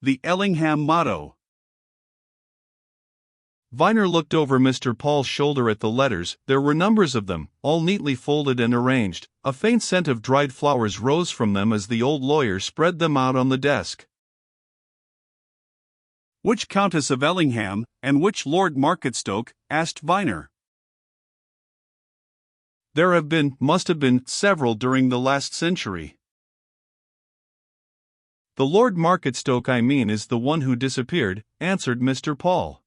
The Ellingham Motto. Viner looked over Mr. Paul's shoulder at the letters. There were numbers of them, all neatly folded and arranged. A faint scent of dried flowers rose from them as the old lawyer spread them out on the desk. "Which Countess of Ellingham, and which Lord Marketstoke?" asked Viner. "There must have been, several during the last century. The Lord Marketstoke I mean is the one who disappeared," answered Mr. Paul.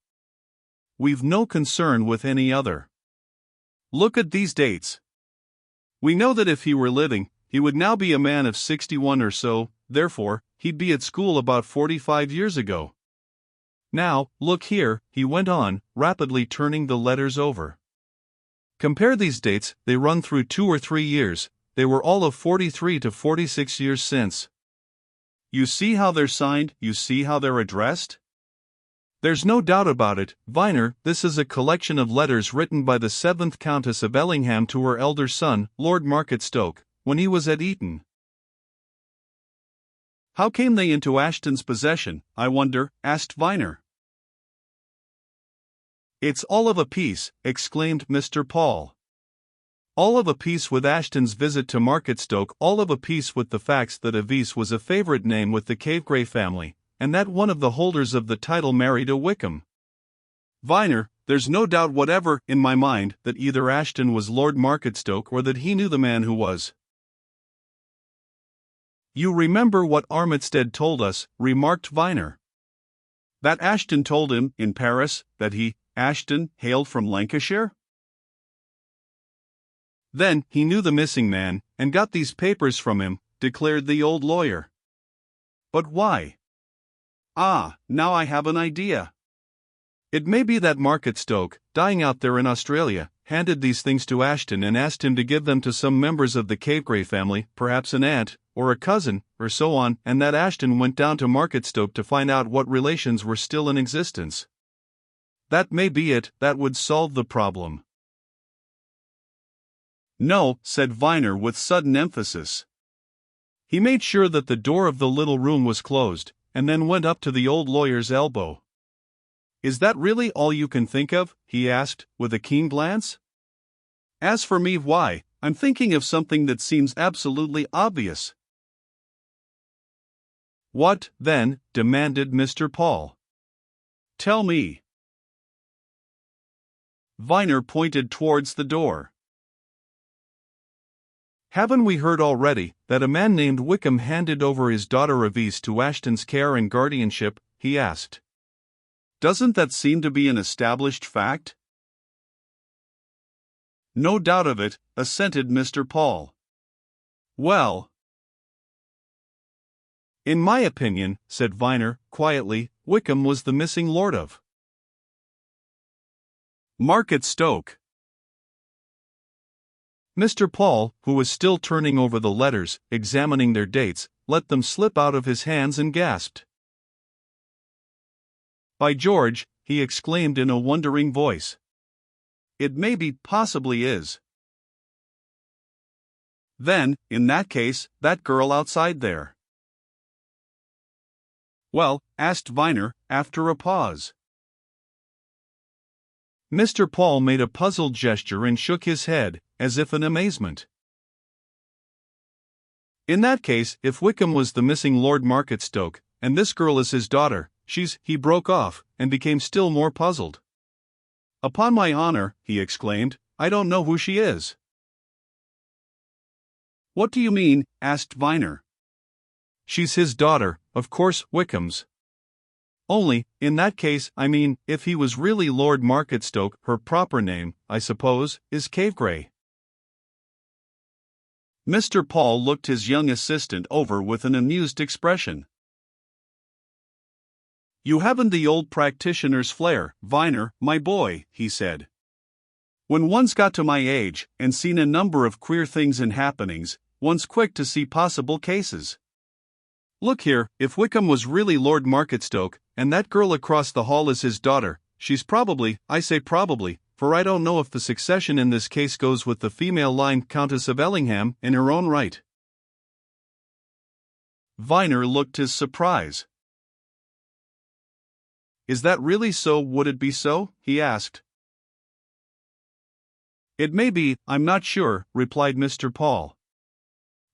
"We've no concern with any other. Look at these dates. We know that if he were living, he would now be a man of 61 or so, therefore, he'd be at school about 45 years ago. Now, look here," he went on, rapidly turning the letters over. "Compare these dates, they run through 2 or 3 years, they were all of 43 to 46 years since. You see how they're signed, you see how they're addressed? There's no doubt about it, Viner, this is a collection of letters written by the 7th Countess of Ellingham to her elder son, Lord Marketstoke, when he was at Eton." "How came they into Ashton's possession, I wonder?" asked Viner. "It's all of a piece," exclaimed Mr. Paul. "All of a piece with Ashton's visit to Marketstoke, all of a piece with the facts that Avis was a favorite name with the Cavegrey family, and that one of the holders of the title married a Wickham. Viner, there's no doubt whatever, in my mind, that either Ashton was Lord Marketstoke or that he knew the man who was." "You remember what Armitstead told us," remarked Viner. "That Ashton told him, in Paris, that Ashton, hailed from Lancashire? Then, he knew the missing man, and got these papers from him," declared the old lawyer. "But why? Ah, now I have an idea. It may be that Marketstoke, dying out there in Australia, handed these things to Ashton and asked him to give them to some members of the Cavegrey family, perhaps an aunt, or a cousin, or so on, and that Ashton went down to Marketstoke to find out what relations were still in existence. That may be it, that would solve the problem." "No," said Viner with sudden emphasis. He made sure that the door of the little room was closed, and then went up to the old lawyer's elbow. "Is that really all you can think of?" he asked, with a keen glance. "As for me, why, I'm thinking of something that seems absolutely obvious." "What, then?" demanded Mr. Paul. "Tell me." Viner pointed towards the door. "Haven't we heard already that a man named Wickham handed over his daughter Avis to Ashton's care and guardianship?" he asked. "Doesn't that seem to be an established fact?" "No doubt of it," assented Mr. Paul. "Well, in my opinion," said Viner, quietly, "Wickham was the missing lord of Marketstoke." Mr. Paul, who was still turning over the letters, examining their dates, let them slip out of his hands and gasped. "By George," he exclaimed in a wondering voice. "It possibly is. Then, in that case, that girl outside there." "Well?" asked Viner, after a pause. Mr. Paul made a puzzled gesture and shook his head, as if in amazement. "In that case, if Wickham was the missing Lord Marketstoke, and this girl is his daughter, he broke off, and became still more puzzled. "Upon my honor," he exclaimed, "I don't know who she is." "What do you mean?" asked Viner. "She's his daughter, of course, Wickham's. Only, in that case, I mean, if he was really Lord Marketstoke, her proper name, I suppose, is Cavegrey." Mr. Paul looked his young assistant over with an amused expression. "You haven't the old practitioner's flair, Viner, my boy," he said. "When one's got to my age, and seen a number of queer things and happenings, one's quick to see possible cases. Look here, if Wickham was really Lord Marketstoke, and that girl across the hall is his daughter, she's probably, I say probably, for I don't know if the succession in this case goes with the female line, Countess of Ellingham, in her own right." Viner looked his surprise. Is that really so? Would it be so? He asked. It may be, I'm not sure, replied Mr. Paul.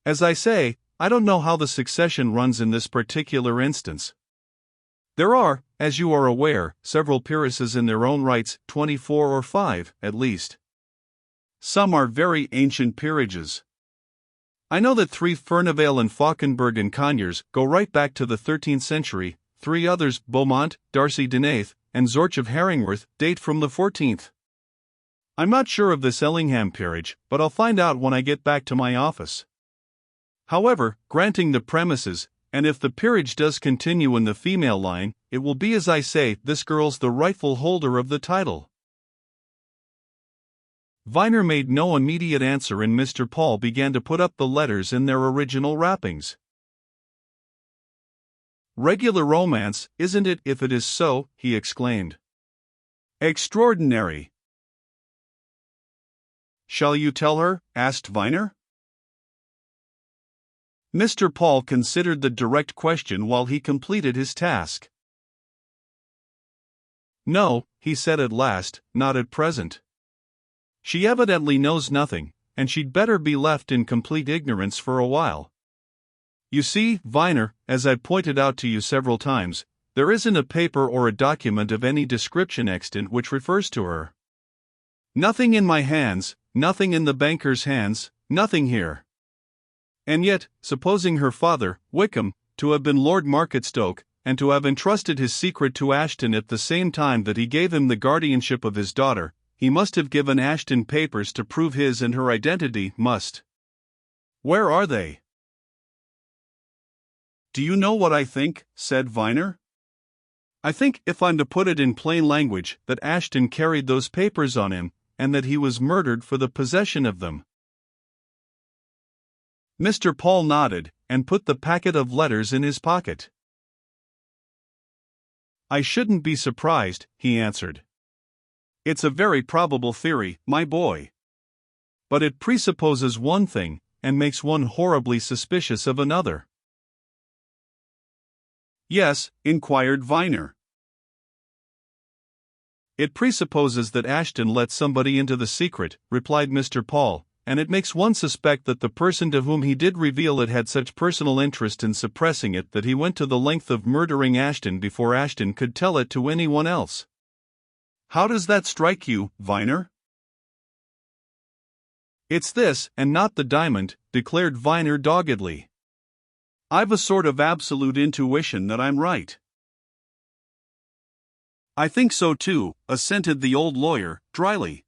As I say, I don't know how the succession runs in this particular instance. There are, as you are aware, several peeresses in their own rights, 24 or 5, at least. Some are very ancient peerages. I know that 3 Furnivale and Fauconberg and Conyers go right back to the 13th century, 3 others, Beaumont, Darcy Denaith, and Zorch of Herringworth, date from the 14th. I'm not sure of this Ellingham peerage, but I'll find out when I get back to my office. However, granting the premises, and if the peerage does continue in the female line, it will be as I say, this girl's the rightful holder of the title. Viner made no immediate answer and Mr. Paul began to put up the letters in their original wrappings. Regular romance, isn't it, if it is so? He exclaimed. Extraordinary. Shall you tell her? Asked Viner. Mr. Paul considered the direct question while he completed his task. No, he said at last, not at present. She evidently knows nothing, and she'd better be left in complete ignorance for a while. You see, Viner, as I pointed out to you several times, there isn't a paper or a document of any description extant which refers to her. Nothing in my hands, nothing in the banker's hands, nothing here. And yet, supposing her father, Wickham, to have been Lord Marketstoke, and to have entrusted his secret to Ashton at the same time that he gave him the guardianship of his daughter, he must have given Ashton papers to prove his and her identity, must. Where are they? Do you know what I think? Said Viner. I think, if I'm to put it in plain language, that Ashton carried those papers on him, and that he was murdered for the possession of them. Mr. Paul nodded, and put the packet of letters in his pocket. I shouldn't be surprised, he answered. It's a very probable theory, my boy. But it presupposes one thing, and makes one horribly suspicious of another. Yes, inquired Viner. It presupposes that Ashton let somebody into the secret, replied Mr. Paul, and it makes one suspect that the person to whom he did reveal it had such personal interest in suppressing it that he went to the length of murdering Ashton before Ashton could tell it to anyone else. How does that strike you, Viner? It's this, and not the diamond, declared Viner doggedly. I've a sort of absolute intuition that I'm right. I think so too, assented the old lawyer, dryly.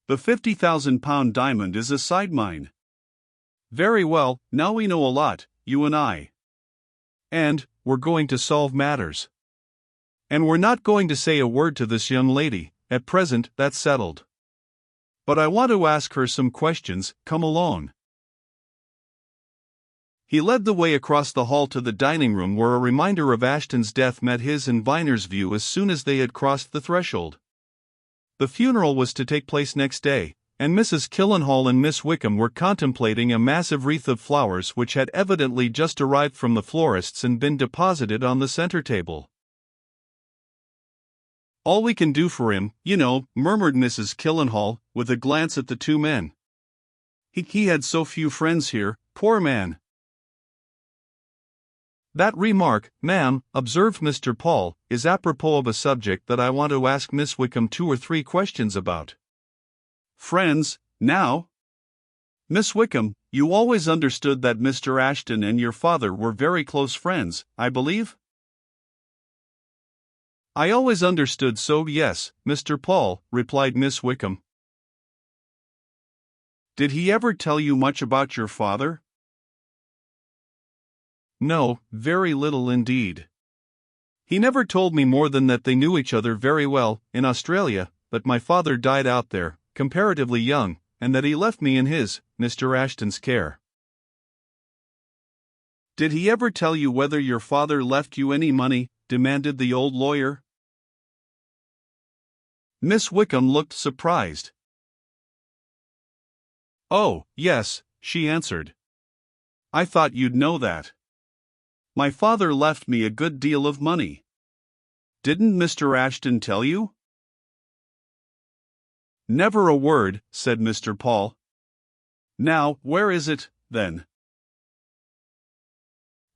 The £50,000 diamond is a side mine. Very well, now we know a lot, you and I. And, we're going to solve matters. And we're not going to say a word to this young lady, at present, that's settled. But I want to ask her some questions, come along. He led the way across the hall to the dining room where a reminder of Ashton's death met his and Viner's view as soon as they had crossed the threshold. The funeral was to take place next day, and Mrs. Killenhall and Miss Wickham were contemplating a massive wreath of flowers which had evidently just arrived from the florist's and been deposited on the center table. All we can do for him, you know, murmured Mrs. Killenhall, with a glance at the two men. He had so few friends here, poor man. That remark, ma'am, observed Mr. Paul, is apropos of a subject that I want to ask Miss Wickham 2 or 3 questions about. Friends, now? Miss Wickham, you always understood that Mr. Ashton and your father were very close friends, I believe? I always understood so, yes, Mr. Paul, replied Miss Wickham. Did he ever tell you much about your father? No, very little indeed. He never told me more than that they knew each other very well, in Australia, but my father died out there, comparatively young, and that he left me in his, Mr. Ashton's care. Did he ever tell you whether your father left you any money? Demanded the old lawyer. Miss Wickham looked surprised. Oh, yes, she answered. I thought you'd know that. My father left me a good deal of money. Didn't Mr. Ashton tell you?" "Never a word," said Mr. Paul. "Now, where is it, then?"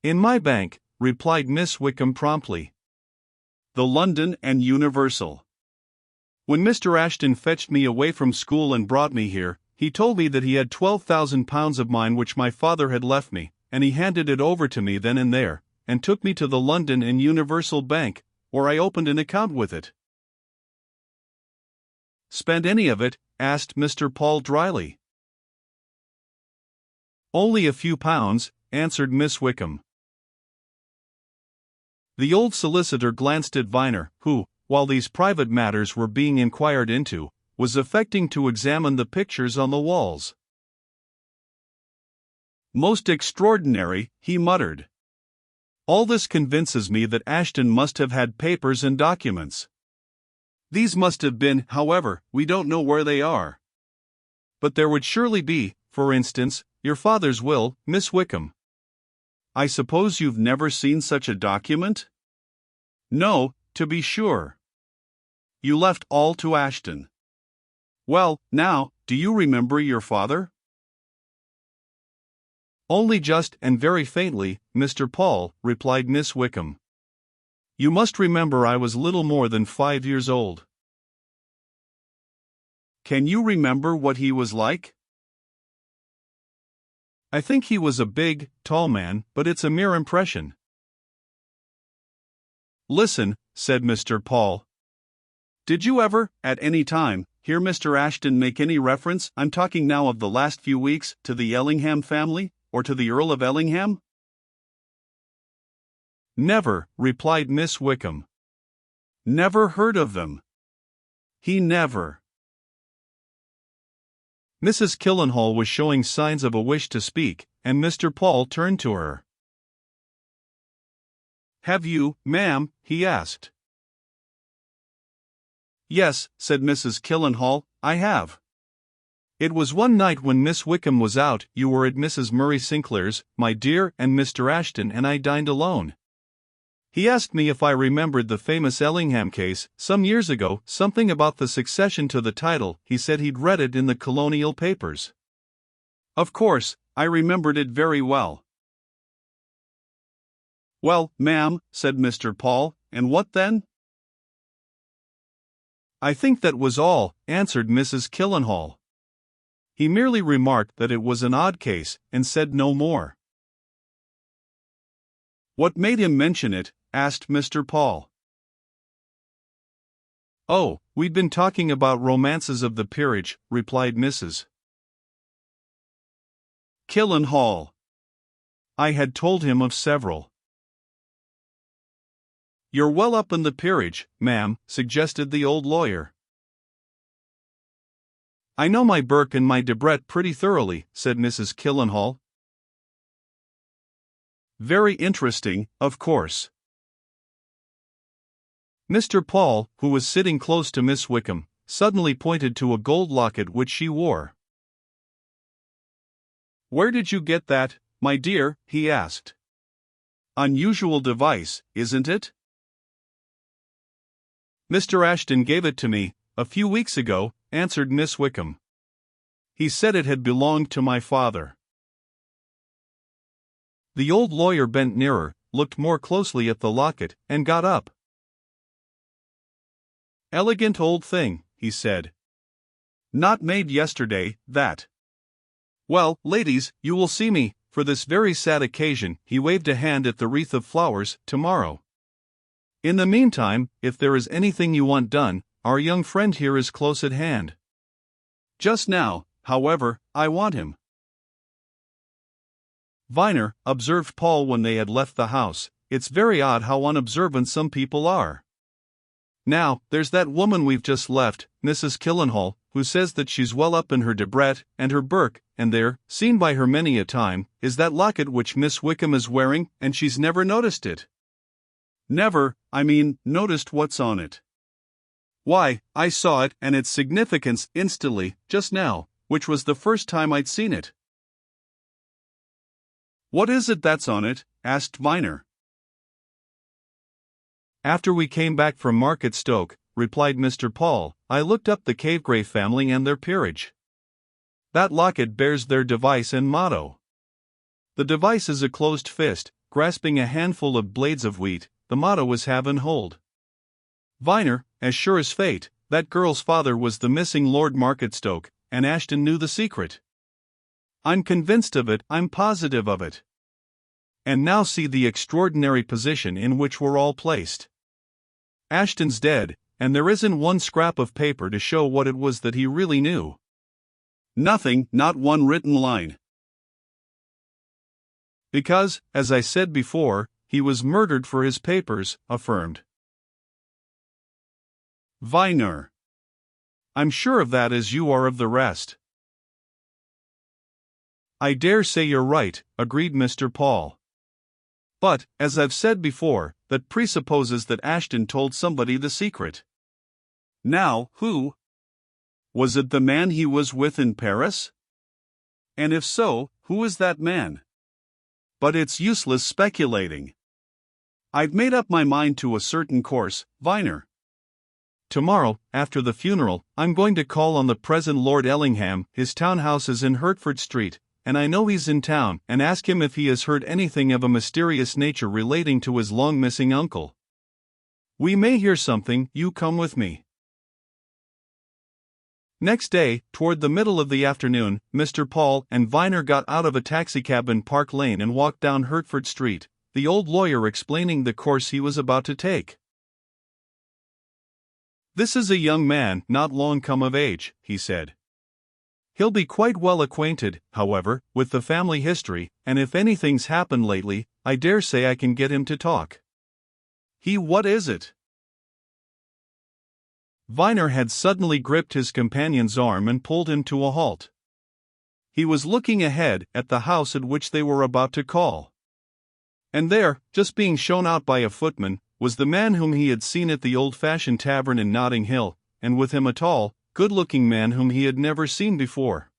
"In my bank," replied Miss Wickham promptly. "The London and Universal. When Mr. Ashton fetched me away from school and brought me here, he told me that he had £12,000 of mine which my father had left me, and he handed it over to me then and there, and took me to the London and Universal Bank, where I opened an account with it." "Spent any of it?" asked Mr. Paul dryly. "Only a few pounds," answered Miss Wickham. The old solicitor glanced at Viner, who, while these private matters were being inquired into, was affecting to examine the pictures on the walls. "Most extraordinary," he muttered. "All this convinces me that Ashton must have had papers and documents. These must have been, however, we don't know where they are. But there would surely be, for instance, your father's will, Miss Wickham. I suppose you've never seen such a document?" "No, to be sure." "You left all to Ashton. Well, now, do you remember your father?" "Only just and very faintly, Mr. Paul," replied Miss Wickham. "You must remember I was little more than 5 years old." "Can you remember what he was like?" "I think he was a big, tall man, but it's a mere impression." "Listen," said Mr. Paul. "Did you ever, at any time, hear Mr. Ashton make any reference, I'm talking now of the last few weeks, to the Ellingham family, or to the Earl of Ellingham?" "Never," replied Miss Wickham. "Never heard of them?" "He never." Mrs. Killenhall was showing signs of a wish to speak, and Mr. Paul turned to her. "Have you, ma'am?" he asked. "Yes," said Mrs. Killenhall, "I have. It was one night when Miss Wickham was out, you were at Mrs. Murray Sinclair's, my dear, and Mr. Ashton and I dined alone. He asked me if I remembered the famous Ellingham case, some years ago, something about the succession to the title. He said he'd read it in the colonial papers. Of course, I remembered it very well." "Well, ma'am," said Mr. Paul, "and what then?" "I think that was all," answered Mrs. Killenhall. "He merely remarked that it was an odd case, and said no more." "What made him mention it?" asked Mr. Paul. "Oh, we'd been talking about romances of the peerage," replied Mrs. Killenhall. "I had told him of several." "You're well up in the peerage, ma'am," suggested the old lawyer. "I know my Burke and my Debrett pretty thoroughly," said Mrs. Killenhall. "Very interesting, of course." Mr. Paul, who was sitting close to Miss Wickham, suddenly pointed to a gold locket which she wore. "Where did you get that, my dear?" he asked. "Unusual device, isn't it?" "Mr. Ashton gave it to me, a few weeks ago," answered Miss Wickham. "He said it had belonged to my father." The old lawyer bent nearer, looked more closely at the locket, and got up. "Elegant old thing," he said. "Not made yesterday, that. Well, ladies, you will see me, for this very sad occasion," he waved a hand at the wreath of flowers, "tomorrow. In the meantime, if there is anything you want done, our young friend here is close at hand. Just now, however, I want him." "Viner," observed Paul when they had left the house, "it's very odd how unobservant some people are. Now, there's that woman we've just left, Mrs. Killenhall, who says that she's well up in her Debrett and her Burke, and there, seen by her many a time, is that locket which Miss Wickham is wearing, and she's never noticed it." "Never, noticed what's on it?" "Why, I saw it and its significance instantly, just now, which was the first time I'd seen it." "What is it that's on it?" asked Viner. After we came back from Market Stoke, replied Mr. Paul, I looked up the Cavegrave family and their peerage. That locket bears their device and motto. The device is a closed fist, grasping a handful of blades of wheat. The motto is have and hold. Viner, as sure as fate, that girl's father was the missing Lord Marketstoke, and Ashton knew the secret. I'm convinced of it, I'm positive of it. And now see the extraordinary position in which we're all placed. Ashton's dead, and there isn't one scrap of paper to show what it was that he really knew. Nothing, not one written line. Because, as I said before, he was murdered for his papers, affirmed Viner. I'm sure of that as you are of the rest. I dare say you're right, agreed Mr. Paul. But, as I've said before, that presupposes that Ashton told somebody the secret. Now, who? Was it the man he was with in Paris? And if so, who is that man? But it's useless speculating. I've made up my mind to a certain course, Viner. Tomorrow, after the funeral, I'm going to call on the present Lord Ellingham. His townhouse is in Hertford Street, and I know he's in town, and ask him if he has heard anything of a mysterious nature relating to his long-missing uncle. We may hear something. You come with me. Next day, toward the middle of the afternoon, Mr. Paul and Viner got out of a taxicab in Park Lane and walked down Hertford Street, the old lawyer explaining the course he was about to take. This is a young man, not long come of age, he said. He'll be quite well acquainted, however, with the family history, and if anything's happened lately, I dare say I can get him to talk. What is it? Viner had suddenly gripped his companion's arm and pulled him to a halt. He was looking ahead, at the house at which they were about to call. And there, just being shown out by a footman, was the man whom he had seen at the old-fashioned tavern in Notting Hill, and with him a tall, good-looking man whom he had never seen before.